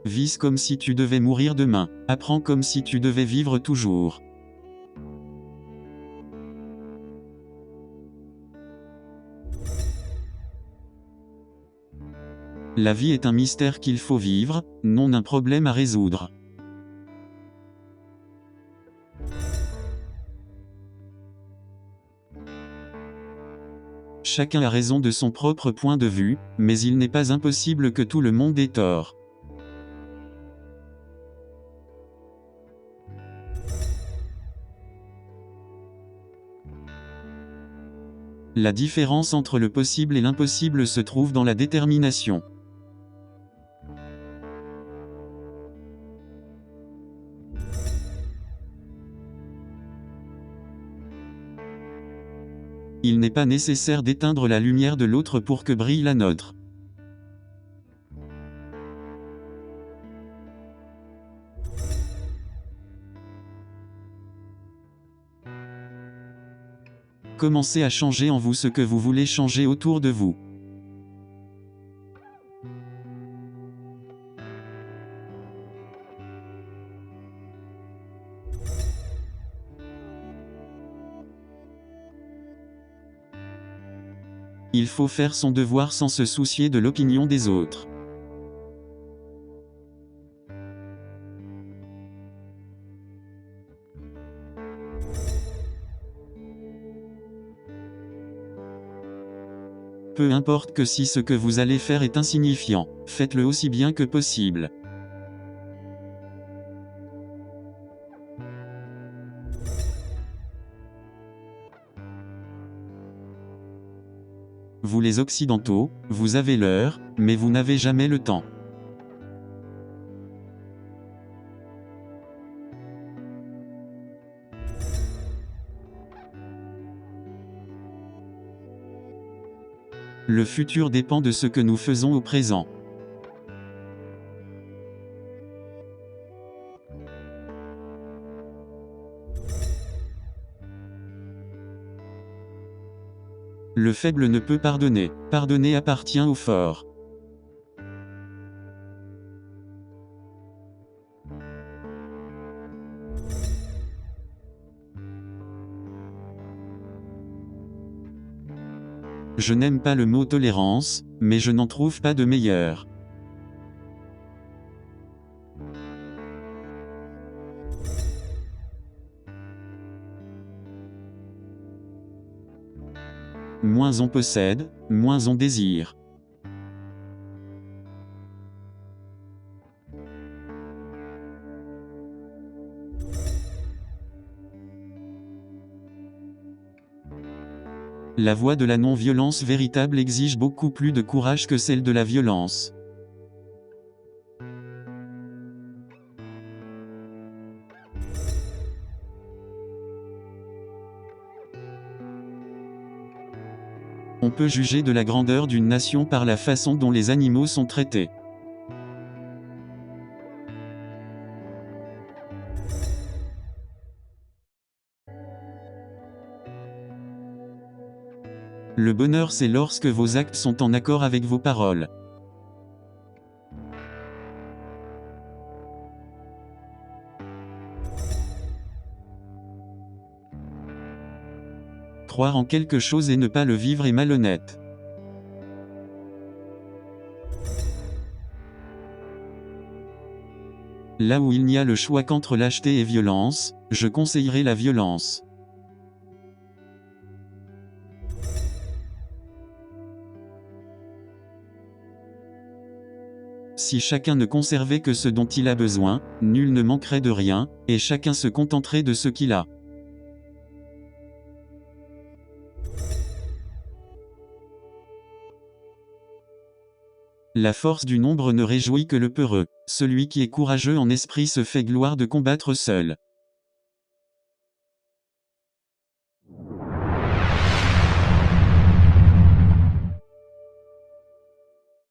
Vise comme si tu devais mourir demain. Apprends comme si tu devais vivre toujours. La vie est un mystère qu'il faut vivre, non un problème à résoudre. Chacun a raison de son propre point de vue, mais il n'est pas impossible que tout le monde ait tort. La différence entre le possible et l'impossible se trouve dans la détermination. Il n'est pas nécessaire d'éteindre la lumière de l'autre pour que brille la nôtre. Commencez à changer en vous ce que vous voulez changer autour de vous. Il faut faire son devoir sans se soucier de l'opinion des autres. Peu importe que si ce que vous allez faire est insignifiant, faites-le aussi bien que possible. Vous les Occidentaux, vous avez l'heure, mais vous n'avez jamais le temps. Le futur dépend de ce que nous faisons au présent. Le faible ne peut pardonner. Pardonner appartient au fort. Je n'aime pas le mot tolérance, mais je n'en trouve pas de meilleur. Moins on possède, moins on désire. La voie de la non-violence véritable exige beaucoup plus de courage que celle de la violence. On peut juger de la grandeur d'une nation par la façon dont les animaux sont traités. Le bonheur, c'est lorsque vos actes sont en accord avec vos paroles. Croire en quelque chose et ne pas le vivre est malhonnête. Là où il n'y a le choix qu'entre lâcheté et violence, je conseillerais la violence. Si chacun ne conservait que ce dont il a besoin, nul ne manquerait de rien, et chacun se contenterait de ce qu'il a. La force du nombre ne réjouit que le peureux. Celui qui est courageux en esprit se fait gloire de combattre seul.